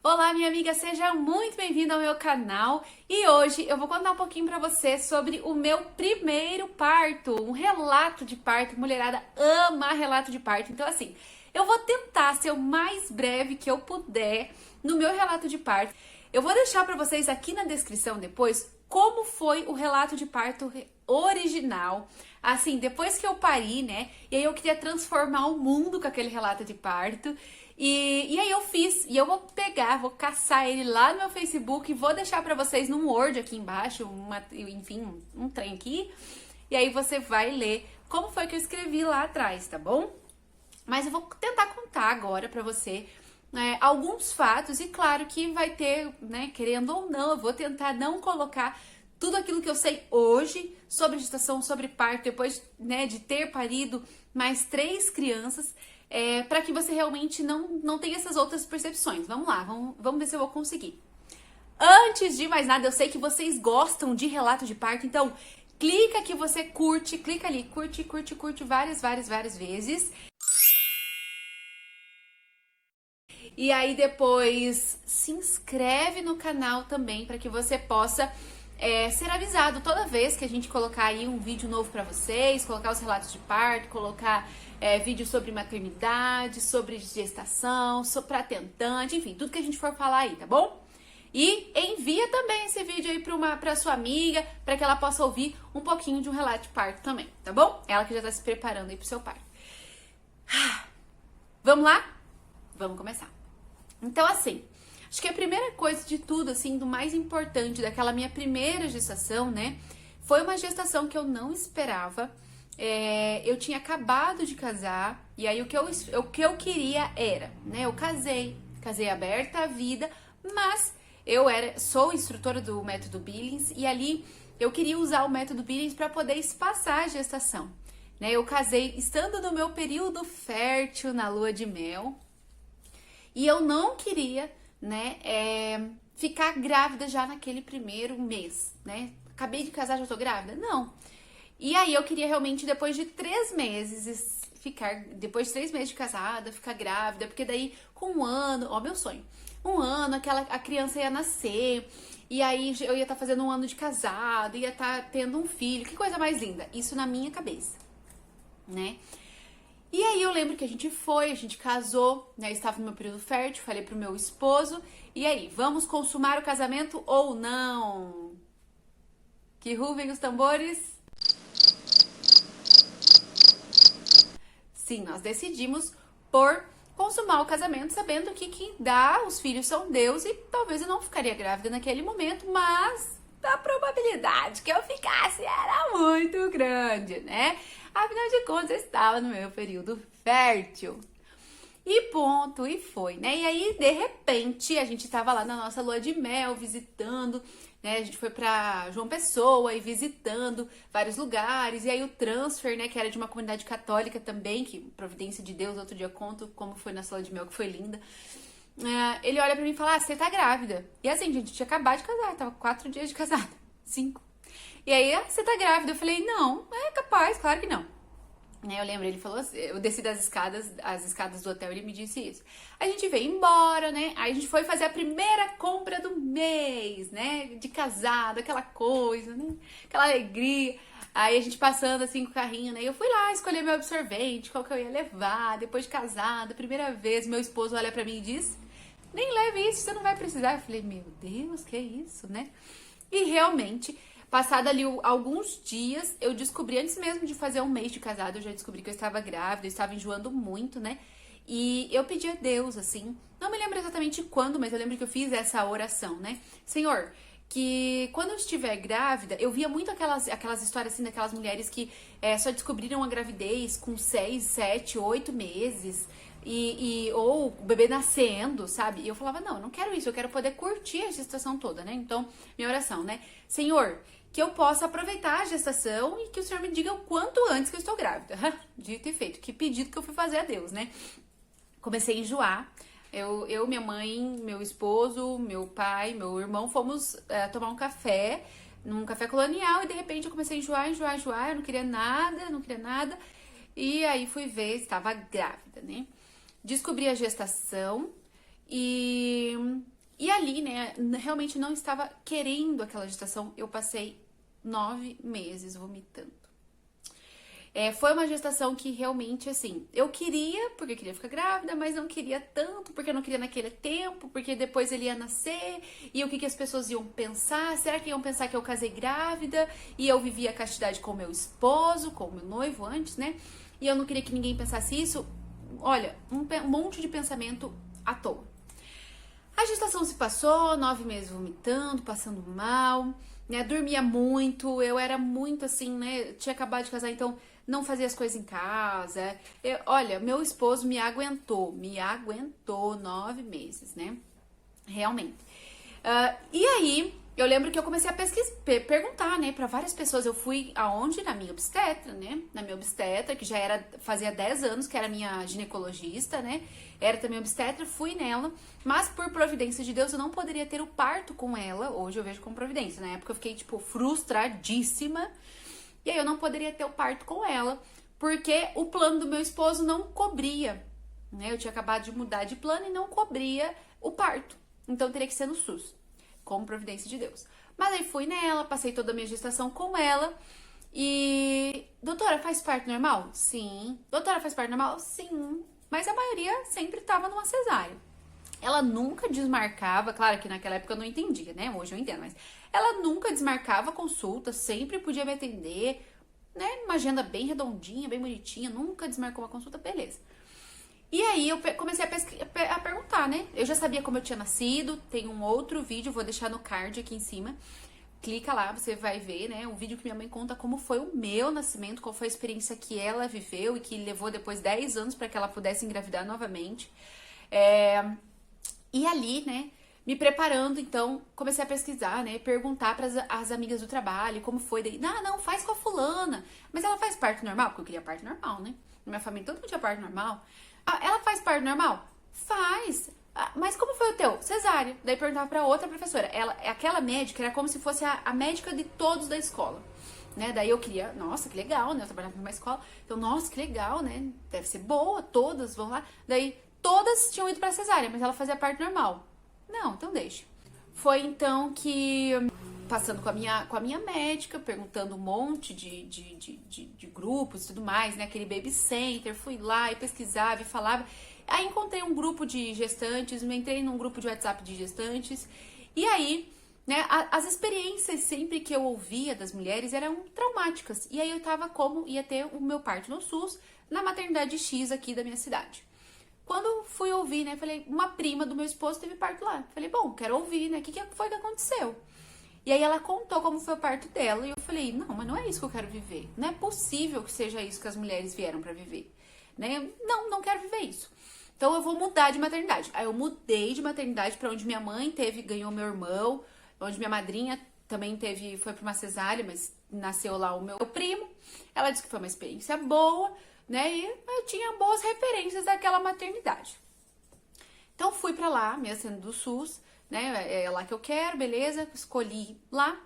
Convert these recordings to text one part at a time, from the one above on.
Olá, minha amiga, seja muito bem-vinda ao meu canal e hoje eu vou contar um pouquinho pra você sobre o meu primeiro parto, um relato de parto. Mulherada ama relato de parto, então assim, eu vou tentar ser o mais breve que eu puder no meu relato de parto. Eu vou deixar pra vocês aqui na descrição depois como foi o relato de parto original, assim, depois que eu pari, né? E aí eu queria transformar o mundo com aquele relato de parto. E aí eu fiz, e eu vou pegar, vou caçar ele lá no meu Facebook e vou deixar pra vocês num Word aqui embaixo, enfim, um trem aqui. E aí você vai ler como foi que eu escrevi lá atrás, tá bom? Mas eu vou tentar contar agora pra você alguns fatos e claro que vai ter, né, querendo ou não, eu vou tentar não colocar tudo aquilo que eu sei hoje sobre gestação, sobre parto, depois, né, de ter parido mais 3 crianças, para que você realmente não tenha essas outras percepções. Vamos lá, vamos ver se eu vou conseguir. Antes de mais nada, eu sei que vocês gostam de relato de parto, então clica que você curte, clica ali, curte várias vezes. E aí depois se inscreve no canal também para que você possa ser avisado toda vez que a gente colocar aí um vídeo novo para vocês, colocar os relatos de parto, colocar vídeos sobre maternidade, sobre gestação, sobre atentante, enfim, tudo que a gente for falar aí, tá bom? E envia também esse vídeo aí para sua amiga, para que ela possa ouvir um pouquinho de um relato de parto também, tá bom? Ela que já tá se preparando aí pro seu parto. Vamos lá? Vamos começar. Então, assim, acho que a primeira coisa de tudo, assim, do mais importante daquela minha primeira gestação, né? Foi uma gestação que eu não esperava. Eu tinha acabado de casar, e aí o que eu queria era, né? Eu casei aberta à vida, mas sou instrutora do método Billings, e ali eu queria usar o método Billings para poder espaçar a gestação. Né? Eu casei estando no meu período fértil na lua de mel. E eu não queria, né, ficar grávida já naquele primeiro mês, né? Acabei de casar, já tô grávida? Não. E aí eu queria realmente, depois de 3 meses, depois de 3 meses de casada, ficar grávida, porque daí com 1 ano, ó, meu sonho, 1 ano, a criança ia nascer, e aí eu ia estar fazendo 1 ano de casado, ia estar tendo um filho, que coisa mais linda. Isso na minha cabeça, né? E aí eu lembro que a gente casou, né? Eu estava no meu período fértil, falei pro meu esposo, e aí, vamos consumar o casamento ou não? Que rufem os tambores. Sim, nós decidimos por consumar o casamento, sabendo que quem dá os filhos são Deus e talvez eu não ficaria grávida naquele momento, mas a probabilidade que eu ficasse era muito grande, né? Afinal de contas, eu estava no meu período fértil. E ponto, e foi, né? E aí, de repente, a gente tava lá na nossa lua de mel, visitando, né? A gente foi pra João Pessoa e visitando vários lugares. E aí o transfer, né? Que era de uma comunidade católica também, que providência de Deus, outro dia eu conto como foi nossa lua de mel, que foi linda. Ele olha pra mim e fala, você tá grávida. E assim, gente, tinha acabado de casar, tava 4 dias de casada, 5. E aí, você tá grávida? Eu falei, não, é capaz, claro que não. Eu lembro, ele falou assim, eu desci as escadas do hotel, ele me disse isso. A gente veio embora, né? Aí a gente foi fazer a primeira compra do mês, né? De casado, aquela coisa, né? Aquela alegria. Aí a gente passando assim com o carrinho, né? Eu fui lá escolher meu absorvente, qual que eu ia levar, depois de casada, primeira vez, meu esposo olha pra mim e diz, nem leve isso, você não vai precisar. Eu falei, meu Deus, que é isso, né? E realmente, passado ali alguns dias, eu descobri, antes mesmo de fazer 1 mês de casado, eu já descobri que eu estava grávida, eu estava enjoando muito, né? E eu pedi a Deus, assim, não me lembro exatamente quando, mas eu lembro que eu fiz essa oração, né? Senhor, que quando eu estiver grávida, eu via muito aquelas histórias assim, daquelas mulheres que só descobriram a gravidez com 6, 7, 8 meses, ou o bebê nascendo, sabe? E eu falava, não, eu não quero isso, eu quero poder curtir a gestação toda, né? Então, minha oração, né? Senhor, que eu possa aproveitar a gestação e que o Senhor me diga o quanto antes que eu estou grávida. Dito e feito, que pedido que eu fui fazer a Deus, né? Comecei a enjoar. Minha mãe, meu esposo, meu pai, meu irmão, fomos tomar um café, num café colonial, e de repente eu comecei a enjoar, eu não queria nada. E aí fui ver, estava grávida, né? Descobri a gestação e E ali, né, realmente não estava querendo aquela gestação. Eu passei 9 meses vomitando. Foi uma gestação que realmente, assim, eu queria, porque eu queria ficar grávida, mas não queria tanto, porque eu não queria naquele tempo, porque depois ele ia nascer, e o que as pessoas iam pensar? Será que iam pensar que eu casei grávida, e eu vivia a castidade com o meu esposo, com o meu noivo antes, né? E eu não queria que ninguém pensasse isso. Olha, um monte de pensamento à toa. A gestação se passou, 9 meses vomitando, passando mal, né? Dormia muito, eu era muito assim, né? Tinha acabado de casar, então não fazia as coisas em casa. Olha, meu esposo me aguentou 9 meses, né? Realmente. E aí, eu lembro que eu comecei a perguntar, né, pra várias pessoas. Eu fui aonde? Na minha obstetra, né? Na minha obstetra, que fazia 10 anos que era minha ginecologista, né? Era também obstetra, fui nela, mas por providência de Deus eu não poderia ter o parto com ela. Hoje eu vejo como providência. Na época eu fiquei, tipo, frustradíssima. E aí eu não poderia ter o parto com ela, porque o plano do meu esposo não cobria, né? Eu tinha acabado de mudar de plano e não cobria o parto. Então teria que ser no SUS, como providência de Deus. Mas aí fui nela, passei toda a minha gestação com ela. E... doutora, faz parto normal? Sim. Doutora, faz parto normal? Sim. Mas a maioria sempre tava numa cesárea. Ela nunca desmarcava, claro que naquela época eu não entendia, né? Hoje eu entendo, mas ela nunca desmarcava consulta, sempre podia me atender, né? Uma agenda bem redondinha, bem bonitinha, nunca desmarcou uma consulta, beleza. E aí eu comecei a perguntar, né? Eu já sabia como eu tinha nascido, tem um outro vídeo, vou deixar no card aqui em cima. Clica lá, você vai ver, né? Um vídeo que minha mãe conta como foi o meu nascimento, qual foi a experiência que ela viveu e que levou depois 10 anos para que ela pudesse engravidar novamente. E ali, né, me preparando, então, comecei a pesquisar, né, perguntar para as amigas do trabalho como foi. Daí, não, faz com a fulana. Mas ela faz parto normal? Porque eu queria parto normal, né? Na minha família todo mundo tinha parto normal. Ela faz parto normal? Faz. Mas como foi o teu? Cesárea. Daí perguntava pra outra professora. Aquela médica era como se fosse a médica de todos da escola. Né? Daí eu queria, nossa, que legal, né? Eu trabalhava numa escola. Então, nossa, que legal, né? Deve ser boa, todas vão lá. Daí, todas tinham ido pra cesárea, mas ela fazia parto normal. Não, então deixa. Foi então que, passando com a minha médica, perguntando um monte de grupos e tudo mais, né? Aquele baby center, fui lá e pesquisava e falava. Aí encontrei um grupo de gestantes, entrei num grupo de WhatsApp de gestantes. E aí, né, as experiências sempre que eu ouvia das mulheres eram traumáticas. E aí eu tava como ia ter o meu parto no SUS, na maternidade X aqui da minha cidade. Quando fui ouvir, né, falei, uma prima do meu esposo teve parto lá. Falei, bom, quero ouvir, né, o que foi que aconteceu? E aí ela contou como foi o parto dela e eu falei, não, mas não é isso que eu quero viver. Não é possível que seja isso que as mulheres vieram pra viver, né? Não quero viver isso. Então eu vou mudar de maternidade. Aí eu mudei de maternidade pra onde minha mãe ganhou meu irmão, onde minha madrinha também foi pra uma cesárea, mas nasceu lá o meu primo. Ela disse que foi uma experiência boa, né? E eu tinha boas referências daquela maternidade. Então fui pra lá, mesmo sendo do SUS, né? É lá que eu quero, beleza? Escolhi lá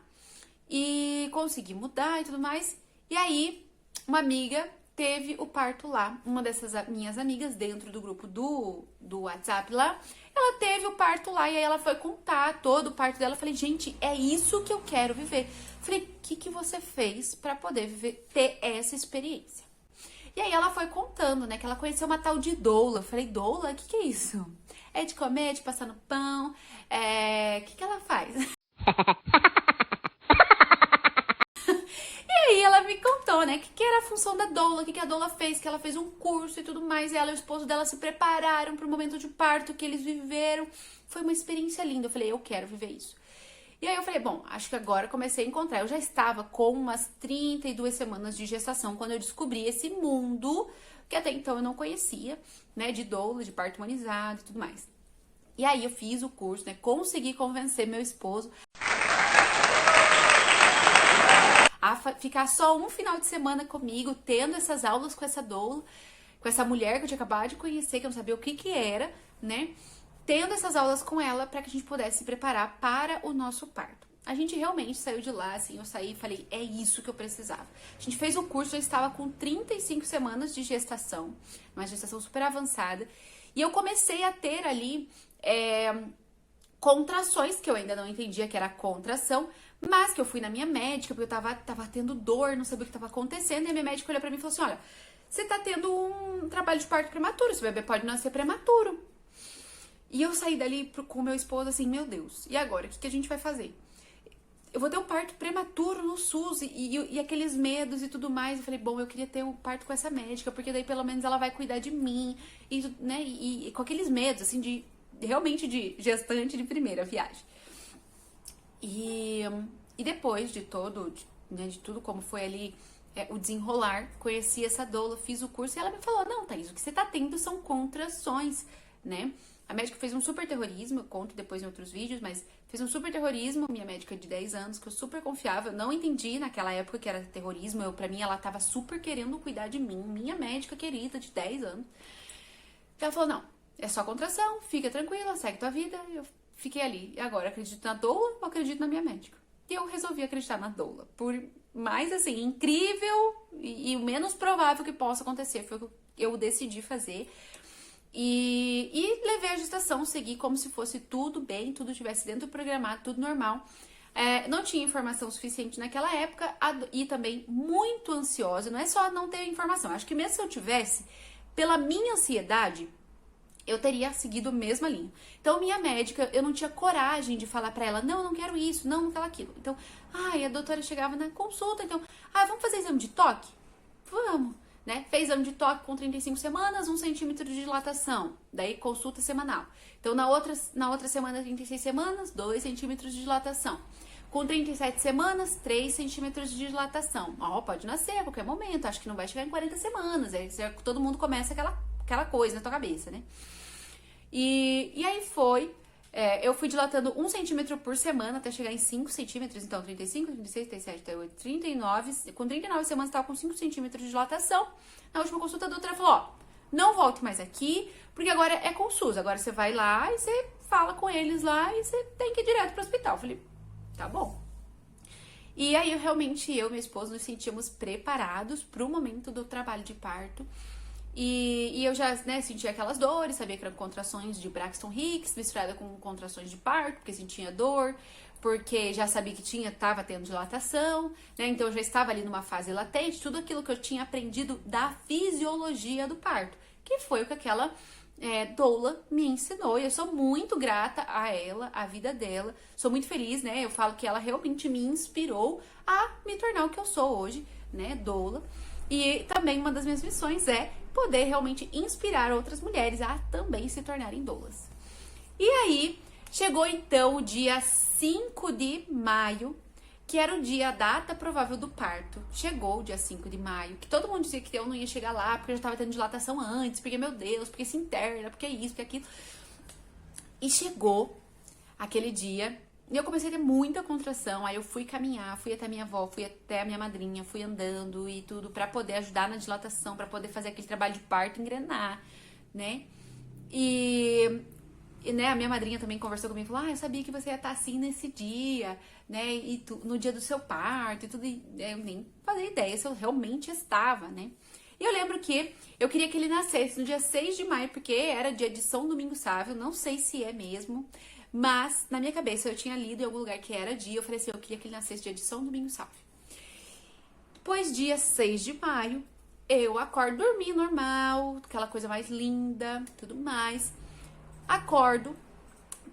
e consegui mudar e tudo mais. E aí, uma amiga teve o parto lá. Uma dessas minhas amigas, dentro do grupo do WhatsApp lá, ela teve o parto lá e aí ela foi contar todo o parto dela. Eu falei, gente, é isso que eu quero viver. Eu falei, o que você fez pra poder ter essa experiência? E aí ela foi contando, né, que ela conheceu uma tal de doula. Eu falei, doula? O que é isso? É de comer, de passar no pão? O que ela faz? E aí ela me contou, né, que era a função da doula, o que a doula fez, que ela fez um curso e tudo mais, e ela e o esposo dela se prepararam para o momento de parto que eles viveram. Foi uma experiência linda. Eu falei, eu quero viver isso. E aí eu falei, bom, acho que agora eu comecei a encontrar. Eu já estava com umas 32 semanas de gestação quando eu descobri esse mundo que até então eu não conhecia, né, de doula, de parto humanizado e tudo mais. E aí eu fiz o curso, né, consegui convencer meu esposo a ficar só um final de semana comigo, tendo essas aulas com essa doula, com essa mulher que eu tinha acabado de conhecer, que eu não sabia o que era, né? Tendo essas aulas com ela para que a gente pudesse se preparar para o nosso parto. A gente realmente saiu de lá, assim, eu saí e falei, é isso que eu precisava. A gente fez o curso, eu estava com 35 semanas de gestação, uma gestação super avançada, e eu comecei a ter ali contrações, que eu ainda não entendia que era contração, mas que eu fui na minha médica, porque eu tava tendo dor, não sabia o que tava acontecendo, e a minha médica olhou pra mim e falou assim, olha, você tá tendo um trabalho de parto prematuro, seu bebê pode nascer prematuro. E eu saí dali com o meu esposo assim, meu Deus, e agora? O que a gente vai fazer? Eu vou ter um parto prematuro no SUS e aqueles medos e tudo mais. Eu falei, bom, eu queria ter um parto com essa médica, porque daí pelo menos ela vai cuidar de mim, e, né, e com aqueles medos, assim, realmente de gestante de primeira viagem. E depois de todo, né, de tudo como foi ali o desenrolar, conheci essa doula, fiz o curso e ela me falou, não, Thaís, o que você tá tendo são contrações, né? A médica fez um super terrorismo, eu conto depois em outros vídeos, mas fez um super terrorismo, minha médica de 10 anos, que eu super confiava, eu não entendi naquela época que era terrorismo, pra mim ela tava super querendo cuidar de mim, minha médica querida de 10 anos. Ela falou, não, é só contração, fica tranquila, segue tua vida. Eu fiquei ali, e agora acredito na doula ou acredito na minha médica? E eu resolvi acreditar na doula, por mais assim, incrível e o menos provável que possa acontecer, foi o que eu decidi fazer. E levei a gestação, segui como se fosse tudo bem, tudo estivesse dentro do programado, tudo normal. Não tinha informação suficiente naquela época e também muito ansiosa. Não é só não ter informação, acho que mesmo se eu tivesse, pela minha ansiedade, eu teria seguido a mesma linha. Então, minha médica, eu não tinha coragem de falar pra ela, não, eu não quero isso, não quero aquilo. Então, a doutora chegava na consulta, então, vamos fazer exame de toque? Vamos. Né? Fez exame de toque com 35 semanas, 1 centímetro de dilatação. Daí, consulta semanal. Então, na outra semana, 36 semanas, 2 centímetros de dilatação. Com 37 semanas, 3 centímetros de dilatação. Pode nascer a qualquer momento, acho que não vai chegar em 40 semanas. Aí todo mundo começa aquela coisa na tua cabeça, né? E aí eu fui dilatando 1 centímetro por semana até chegar em 5 centímetros, então 35, 36, 37, 38, 39, com 39 semanas estava com 5 centímetros de dilatação. Na última consulta a doutora falou, não volte mais aqui, porque agora é com o SUS, agora você vai lá e você fala com eles lá e você tem que ir direto pro hospital. Eu falei, tá bom. E aí eu e meu esposo nos sentíamos preparados pro momento do trabalho de parto. E eu já, né, sentia aquelas dores, sabia que eram contrações de Braxton Hicks misturada com contrações de parto, porque sentia dor, porque já sabia que tava tendo dilatação, né, então eu já estava ali numa fase latente, tudo aquilo que eu tinha aprendido da fisiologia do parto, que foi o que aquela doula me ensinou, e eu sou muito grata a ela, a vida dela, sou muito feliz, né, eu falo que ela realmente me inspirou a me tornar o que eu sou hoje, né, doula. E também uma das minhas missões é poder realmente inspirar outras mulheres a também se tornarem doulas. E aí, chegou então o dia 5 de maio, que era a data provável do parto. Chegou o dia 5 de maio, que todo mundo dizia que eu não ia chegar lá, porque eu já estava tendo dilatação antes, porque, meu Deus, porque se interna, porque isso, porque aquilo. E chegou aquele dia, e eu comecei a ter muita contração, aí eu fui caminhar, fui até a minha avó, fui até a minha madrinha, fui andando e tudo pra poder ajudar na dilatação, pra poder fazer aquele trabalho de parto engrenar, né? E né, a minha madrinha também conversou comigo e falou, eu sabia que você ia estar assim nesse dia, né? E no dia do seu parto e tudo, e eu nem fazia ideia se eu realmente estava, né? E eu lembro que eu queria que ele nascesse no dia 6 de maio, porque era dia de São Domingo Sávio, não sei se é mesmo. Mas, na minha cabeça, eu tinha lido em algum lugar que era dia, eu falei assim, eu queria que ele nascesse dia de São Domingo Sávio. Depois, dia 6 de maio, eu acordo, dormi normal, aquela coisa mais linda, tudo mais. Acordo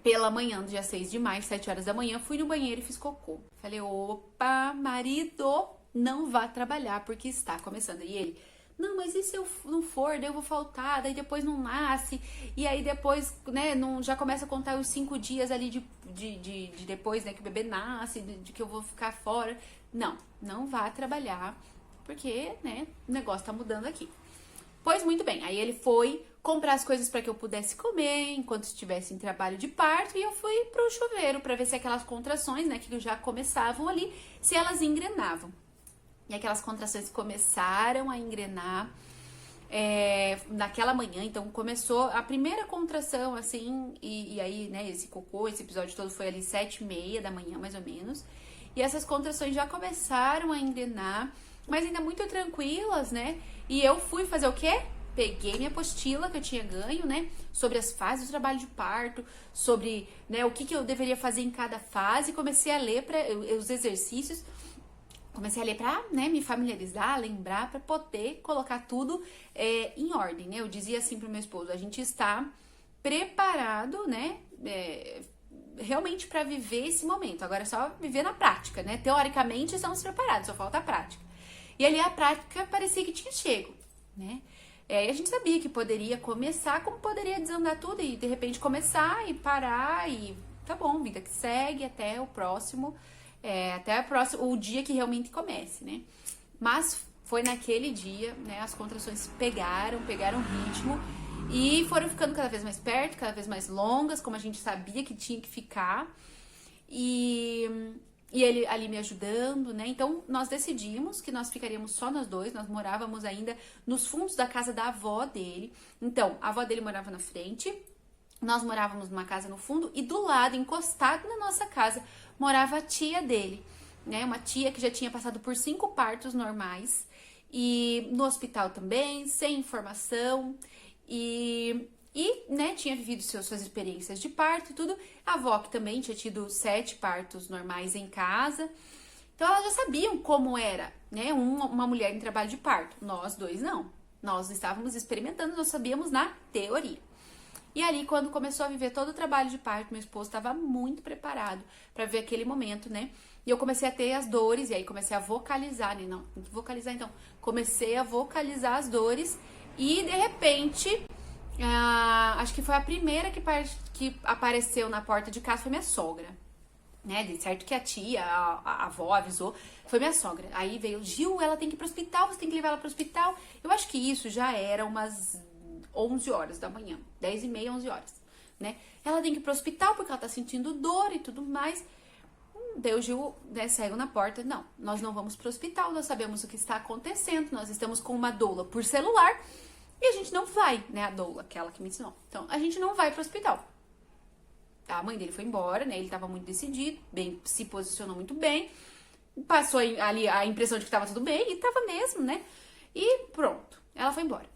pela manhã do dia 6 de maio, 7 horas da manhã, fui no banheiro e fiz cocô. Falei, opa, marido, não vá trabalhar porque está começando. E ele, não, mas e se eu não for, daí eu vou faltar, daí depois não nasce, e aí depois, né, já começa a contar os 5 dias ali de depois, né, que o bebê nasce, de que eu vou ficar fora. Não vá trabalhar, porque, né, o negócio tá mudando aqui. Pois muito bem, aí ele foi comprar as coisas para que eu pudesse comer enquanto estivesse em trabalho de parto, e eu fui pro chuveiro para ver se aquelas contrações, né, que já começavam ali, se elas engrenavam. E aquelas contrações começaram a engrenar naquela manhã, então começou a primeira contração, assim, e aí, né, esse episódio todo foi ali 7h30 da manhã, mais ou menos, e essas contrações já começaram a engrenar, mas ainda muito tranquilas, né, e eu fui fazer o quê? peguei minha apostila que eu tinha ganho, né, sobre as fases do trabalho de parto, sobre, né, o que eu deveria fazer em cada fase, comecei a ler os exercícios, comecei a ler pra, né, me familiarizar, lembrar, pra poder colocar tudo em ordem, né, eu dizia assim pro meu esposo, a gente está preparado, né, realmente para viver esse momento, agora é só viver na prática, né, teoricamente estamos preparados, só falta a prática. E ali a prática parecia que tinha chego, né? E a gente sabia que poderia começar, como poderia desandar tudo e de repente começar e parar e tá bom, vida que segue até o próximo, o dia que realmente comece, né? Mas foi naquele dia, né? As contrações pegaram ritmo e foram ficando cada vez mais perto, cada vez mais longas, como a gente sabia que tinha que ficar. E ele ali me ajudando, né? Então, nós decidimos que nós ficaríamos só nós dois. Nós morávamos ainda nos fundos da casa da avó dele. Então, a avó dele morava na frente. Nós morávamos numa casa no fundo. E do lado, encostado na nossa casa, morava a tia dele, né? Uma tia que já tinha passado por 5 partos normais. E no hospital também, sem informação. E, né, tinha vivido suas experiências de parto e tudo. A avó que também tinha tido 7 partos normais em casa. Então, elas já sabiam como era, né, uma mulher em trabalho de parto. Nós dois não. Nós estávamos experimentando, nós sabíamos na teoria. E ali, quando começou a viver todo o trabalho de parto, meu esposo estava muito preparado para ver aquele momento, né? E eu comecei a ter as dores, e aí comecei a vocalizar, né? Não, tem que vocalizar então. Comecei a vocalizar as dores e, de repente... acho que foi a primeira que apareceu na porta de casa, foi minha sogra, né, de certo que a tia, a avó avisou, foi minha sogra, aí veio, Gil, ela tem que ir pro hospital, você tem que levar ela pro hospital, eu acho que isso já era umas 11 horas da manhã, 10h30, 11 horas, né, ela tem que ir pro hospital porque ela tá sentindo dor e tudo mais. Daí o Gil, né, saiu na porta, não, nós não vamos pro hospital, nós sabemos o que está acontecendo, nós estamos com uma doula por celular, e a gente não vai, né, a doula, aquela que me ensinou. Então, a gente não vai pro hospital. A mãe dele foi embora, né, ele tava muito decidido, se posicionou muito bem. Passou ali a impressão de que tava tudo bem, e tava mesmo, né. E pronto, ela foi embora.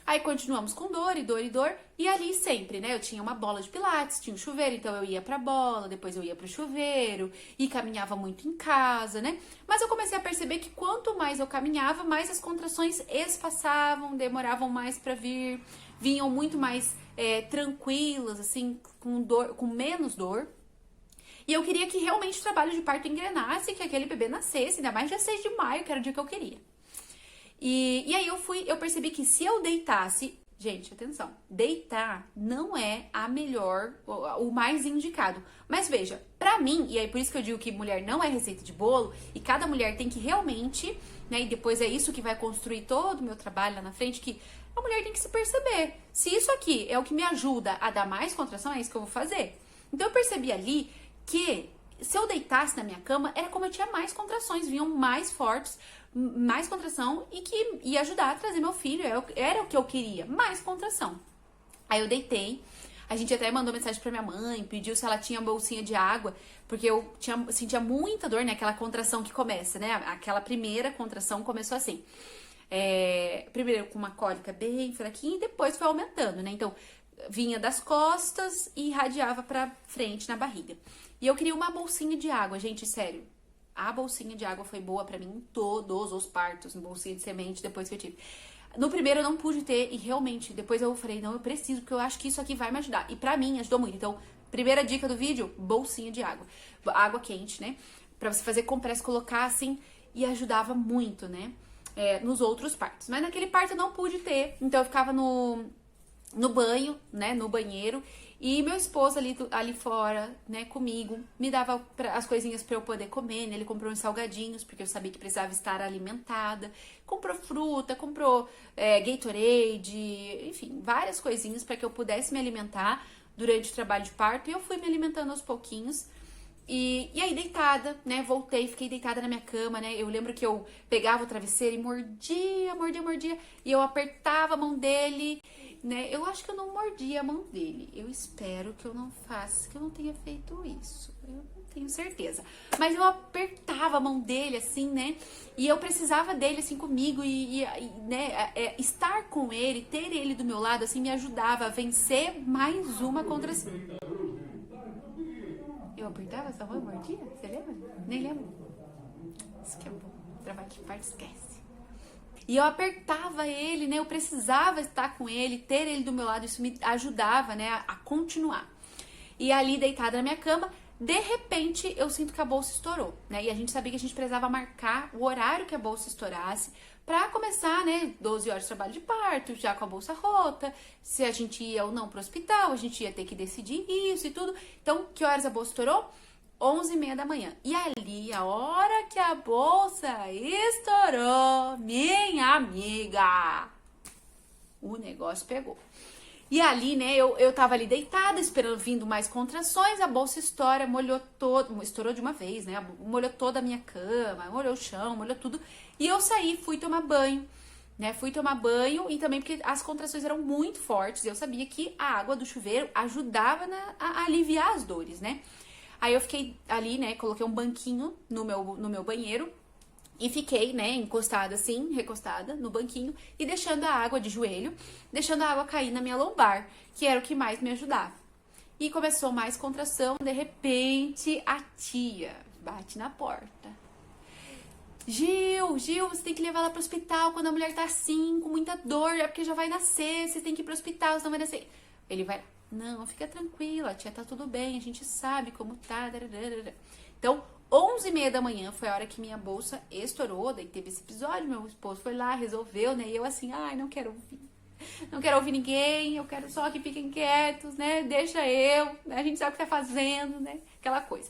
Aí continuamos com dor e dor e dor, e ali sempre, né, eu tinha uma bola de pilates, tinha um chuveiro, então eu ia pra bola, depois eu ia pro chuveiro, e caminhava muito em casa, né, mas eu comecei a perceber que quanto mais eu caminhava, mais as contrações espaçavam, demoravam mais pra vir, vinham muito mais tranquilas, assim, com menos dor, e eu queria que realmente o trabalho de parto engrenasse, que aquele bebê nascesse, ainda mais dia 6 de maio, que era o dia que eu queria. E aí eu percebi que se eu deitasse, gente, atenção, deitar não é a melhor, o mais indicado. Mas veja, pra mim, e aí por isso que eu digo que mulher não é receita de bolo, e cada mulher tem que realmente, né, e depois é isso que vai construir todo o meu trabalho lá na frente, que a mulher tem que se perceber. Se isso aqui é o que me ajuda a dar mais contração, é isso que eu vou fazer. Então eu percebi ali que se eu deitasse na minha cama, era como eu tinha mais contrações, vinham mais fortes, mais contração e que ia ajudar a trazer meu filho, era o que eu queria, mais contração. Aí eu deitei, a gente até mandou mensagem pra minha mãe, pediu se ela tinha bolsinha de água, porque eu sentia muita dor, né, aquela contração que começa, né, aquela primeira contração começou assim, primeiro com uma cólica bem fraquinha e depois foi aumentando, né, então vinha das costas e irradiava pra frente na barriga. E eu queria uma bolsinha de água, gente, sério. A bolsinha de água foi boa pra mim em todos os partos, bolsinha de semente, depois que eu tive. No primeiro eu não pude ter e realmente, depois eu falei, não, eu preciso, porque eu acho que isso aqui vai me ajudar. E pra mim, ajudou muito. Então, primeira dica do vídeo, bolsinha de água. Água quente, né? Pra você fazer compressa, colocar assim, e ajudava muito, né? Nos outros partos. Mas naquele parto eu não pude ter, então eu ficava no banho, né? No banheiro. E meu esposo ali fora, né, comigo, me dava as coisinhas pra eu poder comer, né? Ele comprou uns salgadinhos, porque eu sabia que precisava estar alimentada. Comprou fruta, comprou Gatorade, enfim, várias coisinhas para que eu pudesse me alimentar durante o trabalho de parto. E eu fui me alimentando aos pouquinhos. E aí, deitada, né? Voltei, fiquei deitada na minha cama, né? Eu lembro que eu pegava o travesseiro e mordia. E eu apertava a mão dele, né? Eu acho que eu não mordi a mão dele. Eu espero que eu não faça, que eu não tenha feito isso. Eu não tenho certeza. Mas eu apertava a mão dele, assim, né? E eu precisava dele, assim, comigo. Né? Estar com ele, ter ele do meu lado, assim, me ajudava a vencer mais uma contra si. Eu apertava essa mão e mordia? Você lembra? Nem lembro. Isso que é bom. Trabalho de parte, esquece. E eu apertava ele, né? Eu precisava estar com ele, ter ele do meu lado. Isso me ajudava, né? A continuar. E ali, deitada na minha cama, de repente, eu sinto que a bolsa estourou, né? E a gente sabia que a gente precisava marcar o horário que a bolsa estourasse pra começar, né? 12 horas de trabalho de parto, já com a bolsa rota, se a gente ia ou não pro hospital, a gente ia ter que decidir isso e tudo. Então, que horas a bolsa estourou? 11h30 da manhã. E ali, a hora que a bolsa estourou, minha amiga, o negócio pegou. E ali, né, eu tava ali deitada, esperando vindo mais contrações, a bolsa estoura, molhou todo, estourou de uma vez, né, molhou toda a minha cama, molhou o chão, molhou tudo. E eu saí, fui tomar banho, né, fui tomar banho e também porque as contrações eram muito fortes, eu sabia que a água do chuveiro ajudava a aliviar as dores, né. Aí eu fiquei ali, né, coloquei um banquinho no meu banheiro, e fiquei, né, encostada assim, recostada no banquinho e deixando a água de joelho, deixando a água cair na minha lombar, que era o que mais me ajudava. E começou mais contração, de repente a tia bate na porta. Gil, você tem que levar ela pro hospital quando a mulher tá assim, com muita dor, é porque já vai nascer, você tem que ir pro hospital, senão vai nascer. Ele vai, não, fica tranquila, tia, tá tudo bem, a gente sabe como tá. Então, 11h30 da manhã foi a hora que minha bolsa estourou, daí teve esse episódio, meu esposo foi lá, resolveu, né, e eu assim, ai, não quero ouvir ninguém, eu quero só que fiquem quietos, né, deixa eu, a gente sabe o que tá fazendo, né, aquela coisa.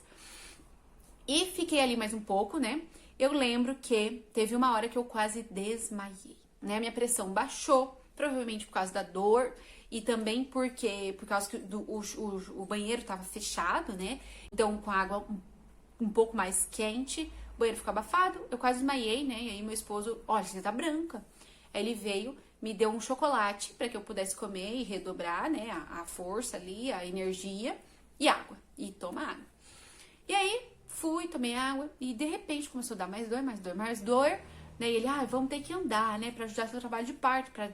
E fiquei ali mais um pouco, né, eu lembro que teve uma hora que eu quase desmaiei, né, a minha pressão baixou, provavelmente por causa da dor, e também por causa que o banheiro tava fechado, né, então com a água um pouco mais quente, o banheiro ficou abafado, eu quase desmaiei, né? E aí meu esposo, olha, você tá branca. Aí ele veio, me deu um chocolate para que eu pudesse comer e redobrar, né? A força ali, a energia e água. E tomar água. E aí fui, tomei água e de repente começou a dar mais dor. Né? E ele, vamos ter que andar, né? Pra ajudar seu trabalho de parto, pra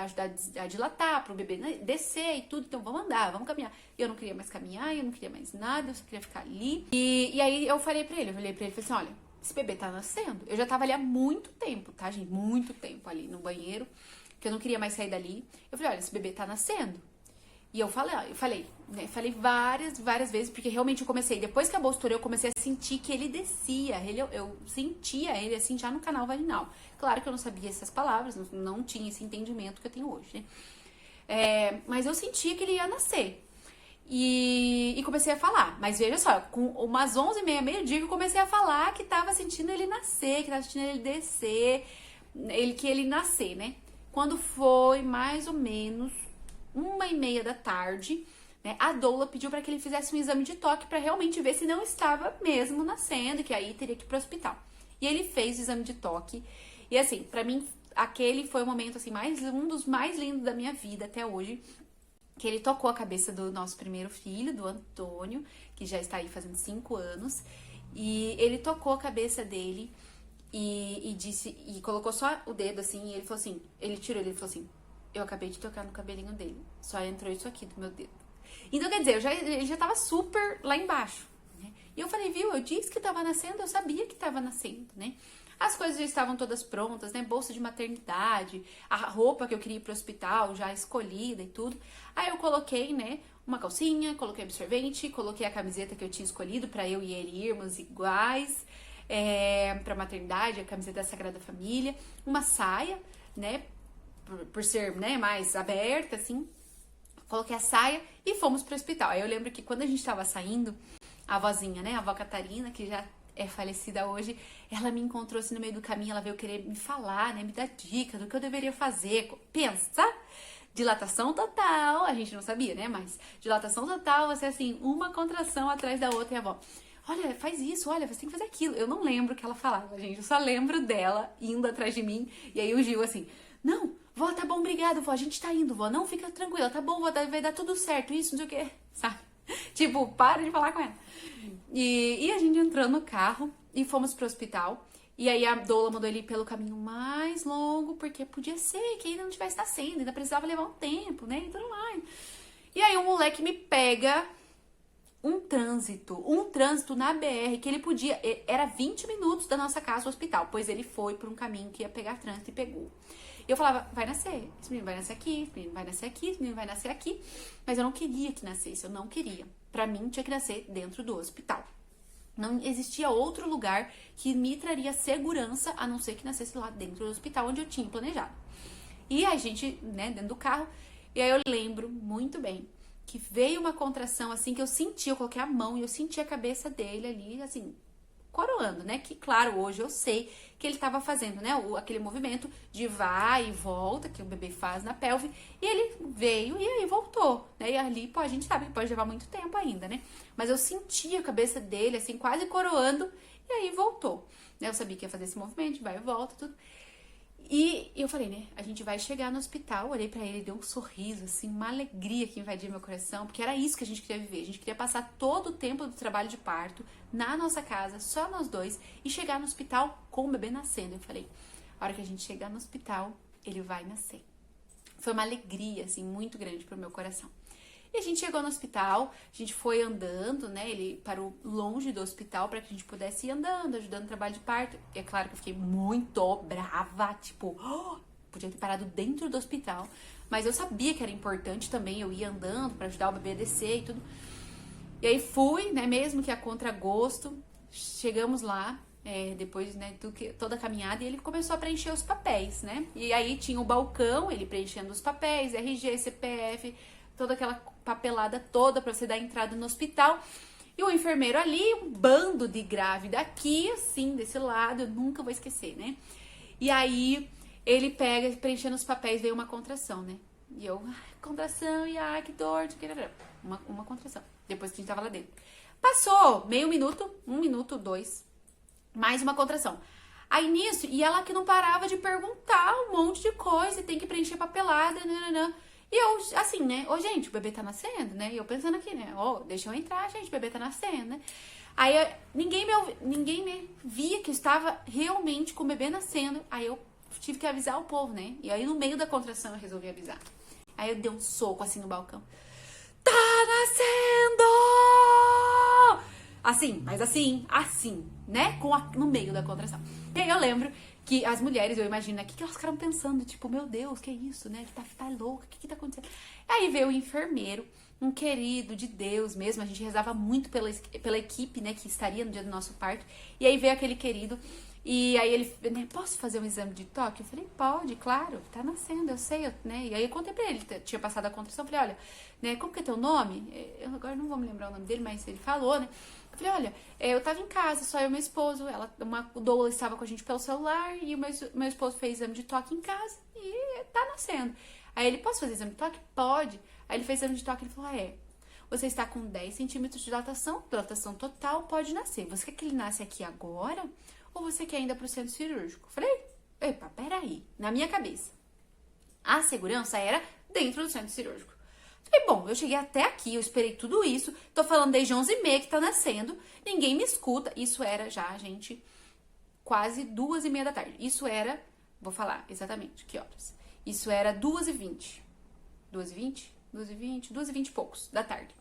ajudar a dilatar, pro bebê descer e tudo. Então vamos andar, vamos caminhar. Eu não queria mais caminhar, eu não queria mais nada, eu só queria ficar ali. E aí eu falei pra ele, falei assim, olha, esse bebê tá nascendo. Eu já tava ali há muito tempo, tá, gente? Muito tempo ali no banheiro, que eu não queria mais sair dali. Eu falei, olha, esse bebê tá nascendo. E eu falei várias vezes, porque realmente eu comecei, depois que a bolsa estourou, eu comecei a sentir que ele descia, eu sentia ele assim já no canal vaginal. Claro que eu não sabia essas palavras, não tinha esse entendimento que eu tenho hoje, né? Mas eu sentia que ele ia nascer. E comecei a falar, mas veja só, com umas 11h30, meio-dia, eu comecei a falar que tava sentindo ele nascer, que tava sentindo ele descer, que ele nascer, né? Quando foi mais ou menos 1h30 da tarde, né, a doula pediu para que ele fizesse um exame de toque para realmente ver se não estava mesmo nascendo, que aí teria que ir pro hospital. E ele fez o exame de toque. E assim, para mim, aquele foi o momento assim, um dos mais lindos da minha vida até hoje, que ele tocou a cabeça do nosso primeiro filho, do Antônio, que já está aí fazendo 5 anos, e ele tocou a cabeça dele e disse, e colocou só o dedo assim, e ele falou assim, ele falou assim, eu acabei de tocar no cabelinho dele, só entrou isso aqui do meu dedo. Então, quer dizer, ele já tava super lá embaixo, né? E eu falei, viu, eu disse que tava nascendo, eu sabia que tava nascendo, né? As coisas já estavam todas prontas, né? Bolsa de maternidade, a roupa que eu queria ir pro hospital já escolhida e tudo. Aí eu coloquei, né, uma calcinha, coloquei absorvente, coloquei a camiseta que eu tinha escolhido pra eu e ele irmos iguais, pra maternidade, a camiseta da Sagrada Família, uma saia, né, por ser, né, mais aberta, assim. Coloquei a saia e fomos pro hospital. Aí eu lembro que quando a gente tava saindo, a avózinha, né, a avó Catarina, que já é falecida hoje, ela me encontrou assim no meio do caminho, ela veio querer me falar, né, me dar dica do que eu deveria fazer. Pensa, dilatação total, a gente não sabia, né, mas dilatação total, você assim, uma contração atrás da outra e a avó, olha, faz isso, olha, você tem que fazer aquilo. Eu não lembro o que ela falava, gente. Eu só lembro dela indo atrás de mim. E aí o Gil assim, não, vó, tá bom, obrigado, vó, a gente tá indo, vó. Não, fica tranquila, tá bom, vó, vai dar tudo certo, isso, não sei o quê, sabe? Tipo, para de falar com ela. E a gente entrou no carro e fomos pro hospital. E aí a doula mandou ele ir pelo caminho mais longo, porque podia ser que ainda não tivesse nascendo, ainda precisava levar um tempo, né? E tudo mais. E aí o moleque me pega um trânsito na BR, que ele podia, era 20 minutos da nossa casa ao hospital, pois ele foi por um caminho que ia pegar trânsito e pegou. E eu falava, vai nascer, esse menino vai nascer aqui, esse menino vai nascer aqui, esse menino vai nascer aqui, mas eu não queria que nascesse, eu não queria. Pra mim tinha que nascer dentro do hospital. Não existia outro lugar que me traria segurança, a não ser que nascesse lá dentro do hospital onde eu tinha planejado. E a gente, né, dentro do carro, e aí eu lembro muito bem que veio uma contração assim que eu senti, eu coloquei a mão e eu senti a cabeça dele ali, assim, coroando, né? Que claro, hoje eu sei que ele estava fazendo, né? Aquele movimento de vai e volta que o bebê faz na pelve. E ele veio e aí voltou, né? E ali, pô, a gente sabe que pode levar muito tempo ainda, né? Mas eu senti a cabeça dele, assim, quase coroando. E aí voltou, né? Eu sabia que ia fazer esse movimento, vai e volta, tudo. E eu falei, né, a gente vai chegar no hospital, olhei pra ele, deu um sorriso, assim, uma alegria que invadia meu coração, porque era isso que a gente queria viver, a gente queria passar todo o tempo do trabalho de parto na nossa casa, só nós dois, e chegar no hospital com o bebê nascendo. Eu falei, a hora que a gente chegar no hospital, ele vai nascer. Foi uma alegria, assim, muito grande pro meu coração. E a gente chegou no hospital, a gente foi andando, né? Ele parou longe do hospital para que a gente pudesse ir andando, ajudando no trabalho de parto. E é claro que eu fiquei muito brava, tipo, podia ter parado dentro do hospital. Mas eu sabia que era importante também eu ir andando para ajudar o bebê a descer e tudo. E aí fui, né? Mesmo que a contragosto, chegamos lá. Depois, né, toda a caminhada, e ele começou a preencher os papéis, né? E aí tinha o balcão, ele preenchendo os papéis, RG, CPF, toda aquela papelada toda pra você dar entrada no hospital. E o enfermeiro ali, um bando de grávida aqui, assim, desse lado, eu nunca vou esquecer, né? E aí ele pega, preenchendo os papéis, veio uma contração, né? E eu, contração, e que dor, uma contração, depois que a gente tava lá dentro. Passou meio minuto, 1 minuto, 2, mais uma contração. Aí nisso, e ela que não parava de perguntar um monte de coisa, e tem que preencher papelada, nananã. E eu, assim, né? Ô, gente, o bebê tá nascendo, né? E eu pensando aqui, né? Deixa eu entrar, gente, o bebê tá nascendo, né? Aí ninguém me via que eu estava realmente com o bebê nascendo. Aí eu tive que avisar o povo, né? E aí no meio da contração eu resolvi avisar. Aí eu dei um soco assim no balcão. Tá nascendo! Assim, mas assim, né? No meio da contração. E aí eu lembro que as mulheres, eu imagino, né? O que elas ficaram pensando? Tipo, meu Deus, que é isso, né? Tá louca, o que tá acontecendo? Aí veio o enfermeiro, um querido de Deus mesmo, a gente rezava muito pela equipe, né? Que estaria no dia do nosso parto. E aí veio aquele querido, e aí ele, né? Posso fazer um exame de toque? Eu falei, pode, claro, tá nascendo, eu sei, né? E aí eu contei pra ele, tinha passado a contração, eu falei, olha, né? Como que é teu nome? Eu agora não vou me lembrar o nome dele, mas ele falou, né? Eu falei, olha, eu tava em casa, só eu e meu esposo, uma doula estava com a gente pelo celular e o meu esposo fez exame de toque em casa e tá nascendo. Aí ele, posso fazer exame de toque? Pode. Aí ele fez exame de toque e ele falou, você está com 10 centímetros de dilatação total, pode nascer. Você quer que ele nasce aqui agora ou você quer ainda pro centro cirúrgico? Eu falei, epa, peraí, na minha cabeça. A segurança era dentro do centro cirúrgico. Falei, bom, eu cheguei até aqui, eu esperei tudo isso, tô falando desde 11h30 que tá nascendo, ninguém me escuta. Isso era já, gente, quase 2h30 da tarde. Isso era, vou falar exatamente que horas. Isso era 2h20. 2h20? 2h20? 2h20 e poucos da tarde.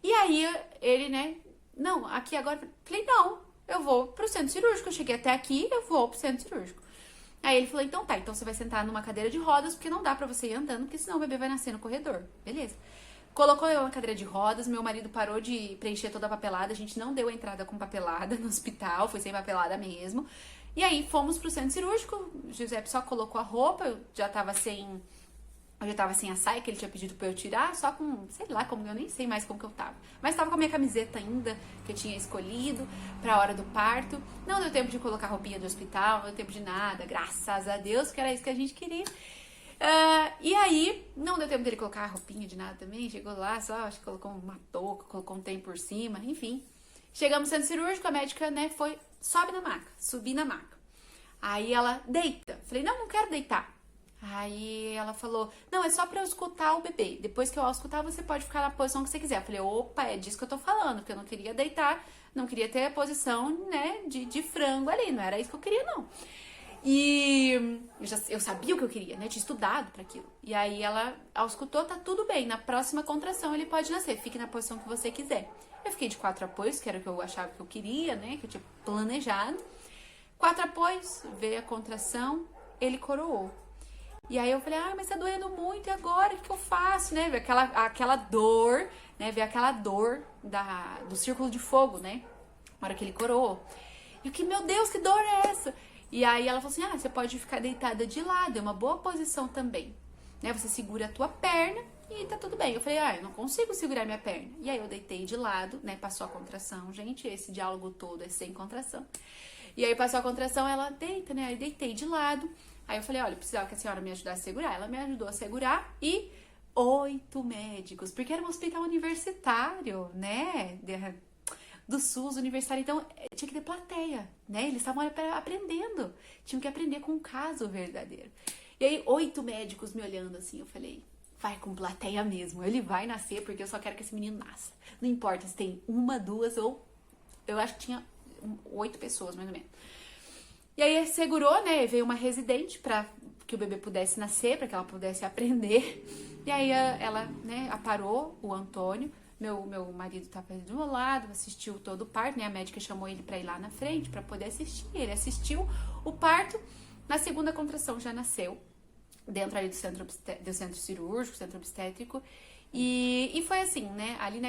E aí ele, né, não, aqui agora. Falei, não, eu vou pro centro cirúrgico. Eu cheguei até aqui, eu vou pro centro cirúrgico. Aí ele falou, então tá, então você vai sentar numa cadeira de rodas, porque não dá pra você ir andando, porque senão o bebê vai nascer no corredor. Beleza. Colocou eu na cadeira de rodas, meu marido parou de preencher toda a papelada, a gente não deu a entrada com papelada no hospital, foi sem papelada mesmo. E aí fomos pro centro cirúrgico, o Giuseppe só colocou a roupa, eu já tava sem a saia que ele tinha pedido pra eu tirar, só com, sei lá, como eu nem sei mais como que eu tava. Mas tava com a minha camiseta ainda, que eu tinha escolhido pra hora do parto. Não deu tempo de colocar roupinha do hospital, não deu tempo de nada, graças a Deus, que era isso que a gente queria. E aí, não deu tempo dele colocar a roupinha de nada também, chegou lá, só acho que colocou uma touca, colocou um trem por cima, enfim. Chegamos no centro cirúrgico, a médica, né, sobe na maca, subi na maca. Aí ela, deita. Falei, não quero deitar. Aí ela falou, não, é só pra eu escutar o bebê. Depois que eu escutar, você pode ficar na posição que você quiser. Eu falei, opa, é disso que eu tô falando, porque eu não queria deitar, não queria ter a posição, né, de frango ali, não era isso que eu queria, não. E eu sabia o que eu queria, né, eu tinha estudado pra aquilo. E aí ela, ao escutou, tá tudo bem, na próxima contração ele pode nascer, fique na posição que você quiser. Eu fiquei de 4 apoios, que era o que eu achava que eu queria, né, que eu tinha planejado. 4 apoios, veio a contração, ele coroou. E aí eu falei, mas tá doendo muito, e agora? O que eu faço, né? Veio aquela dor, né? Veio aquela dor do círculo de fogo, né? Na hora que ele coroou. E eu que, meu Deus, que dor é essa? E aí ela falou assim, você pode ficar deitada de lado, é uma boa posição também. Né? Você segura a tua perna e tá tudo bem. Eu falei, eu não consigo segurar minha perna. E aí eu deitei de lado, né? Passou a contração. Gente, esse diálogo todo é sem contração. E aí passou a contração, ela deita, né? Aí deitei de lado. Aí eu falei, olha, eu precisava que a senhora me ajudasse a segurar. Ela me ajudou a segurar e 8 médicos, porque era um hospital universitário, né? Do SUS universitário, então tinha que ter plateia, né? Eles estavam aprendendo, tinham que aprender com um caso verdadeiro. E aí 8 médicos me olhando assim, eu falei, vai com plateia mesmo, ele vai nascer porque eu só quero que esse menino nasça. Não importa se tem 1, 2 ou... Eu acho que tinha 8 pessoas, mais ou menos. E aí segurou, né? Veio uma residente para que o bebê pudesse nascer, para que ela pudesse aprender. E aí ela, né, aparou o Antônio. Meu marido estava do meu lado, assistiu todo o parto, né? A médica chamou ele para ir lá na frente para poder assistir. Ele assistiu o parto. Na segunda contração já nasceu, dentro ali do centro cirúrgico, centro obstétrico. E foi assim, né? Ali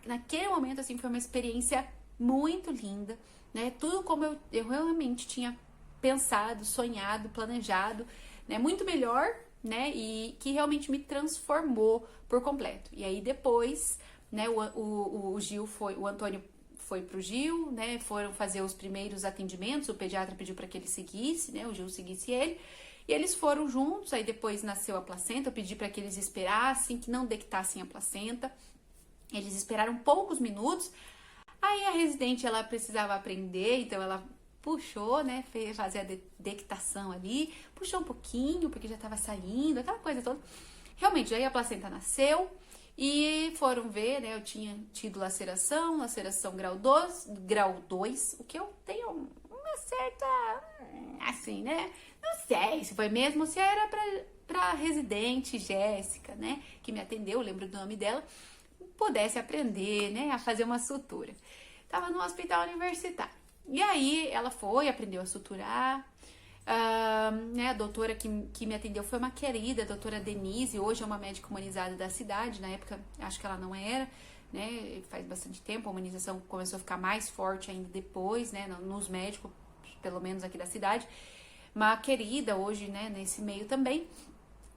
naquele momento, assim, foi uma experiência muito linda, né? Tudo como eu realmente tinha pensado, sonhado, planejado, né? Muito melhor, né? E que realmente me transformou por completo. E aí depois, né? O Antônio foi pro Gil, né? Foram fazer os primeiros atendimentos. O pediatra pediu para que ele seguisse, né? O Gil seguisse ele. E eles foram juntos. Aí depois nasceu a placenta. Eu pedi para que eles esperassem, que não dectassem a placenta. Eles esperaram poucos minutos. Aí a residente, ela precisava aprender, então ela puxou, né, fez fazer a dectação ali, puxou um pouquinho, porque já tava saindo, aquela coisa toda. Realmente, aí a placenta nasceu e foram ver, né, eu tinha tido laceração grau 2, o que eu tenho uma certa, assim, né, não sei se foi mesmo, se era pra residente Jéssica, né, que me atendeu, lembro do nome dela, pudesse aprender, né, a fazer uma sutura. Tava no hospital universitário. E aí ela foi, aprendeu a suturar. Né, a doutora que me atendeu foi uma querida, a doutora Denise, hoje é uma médica humanizada da cidade, na época acho que ela não era, né, faz bastante tempo, a humanização começou a ficar mais forte ainda depois, né, nos médicos, pelo menos aqui da cidade. Uma querida hoje, né, nesse meio também.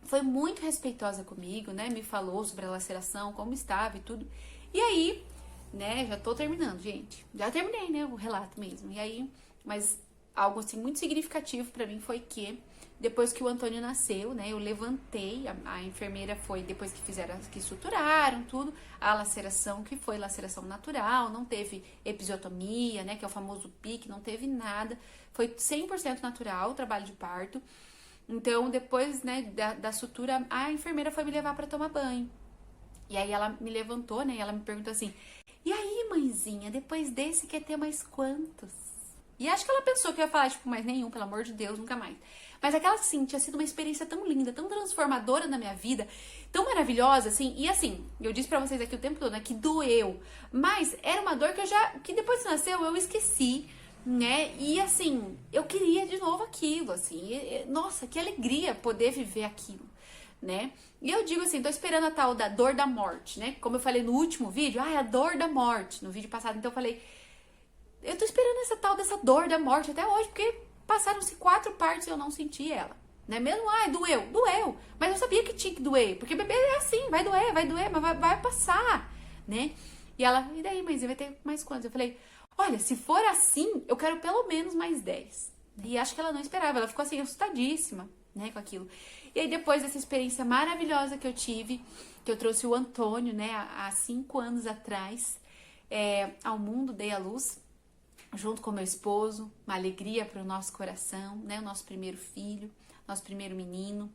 Foi muito respeitosa comigo, né? Me falou sobre a laceração, como estava e tudo. E aí, né? Já tô terminando, gente. Já terminei, né? O relato mesmo. E aí, mas algo assim muito significativo pra mim foi que depois que o Antônio nasceu, né? Eu levantei, a enfermeira foi, depois que suturaram tudo, a laceração, que foi laceração natural, não teve episiotomia, né? Que é o famoso pique, não teve nada. Foi 100% natural o trabalho de parto. Então, depois, né, da sutura, a enfermeira foi me levar pra tomar banho. E aí ela me levantou, né, e ela me perguntou assim, e aí, mãezinha, depois desse quer ter mais quantos? E acho que ela pensou que eu ia falar, tipo, mais nenhum, pelo amor de Deus, nunca mais. Mas aquela, assim, tinha sido uma experiência tão linda, tão transformadora na minha vida, tão maravilhosa, assim. E assim, eu disse pra vocês aqui o tempo todo, né, que doeu. Mas era uma dor que depois que nasceu, eu esqueci, né? E assim, eu queria de novo aquilo, assim. Nossa, que alegria poder viver aquilo, né? E eu digo assim, tô esperando a tal da dor da morte, né? Como eu falei no último vídeo, a dor da morte, no vídeo passado. Então eu falei, eu tô esperando essa tal dessa dor da morte até hoje, porque passaram-se 4 partes e eu não senti ela, né? Mesmo, doeu. Mas eu sabia que tinha que doer, porque bebê é assim, vai doer, mas vai passar, né? E ela, e daí, mãezinha, vai ter mais quantos? Eu falei, olha, se for assim, eu quero pelo menos mais 10. E acho que ela não esperava, ela ficou assim, assustadíssima, né, com aquilo. E aí, depois dessa experiência maravilhosa que eu tive, que eu trouxe o Antônio, né, há 5 anos atrás, ao mundo, dei à luz junto com meu esposo, uma alegria para o nosso coração, né? O nosso primeiro filho, nosso primeiro menino.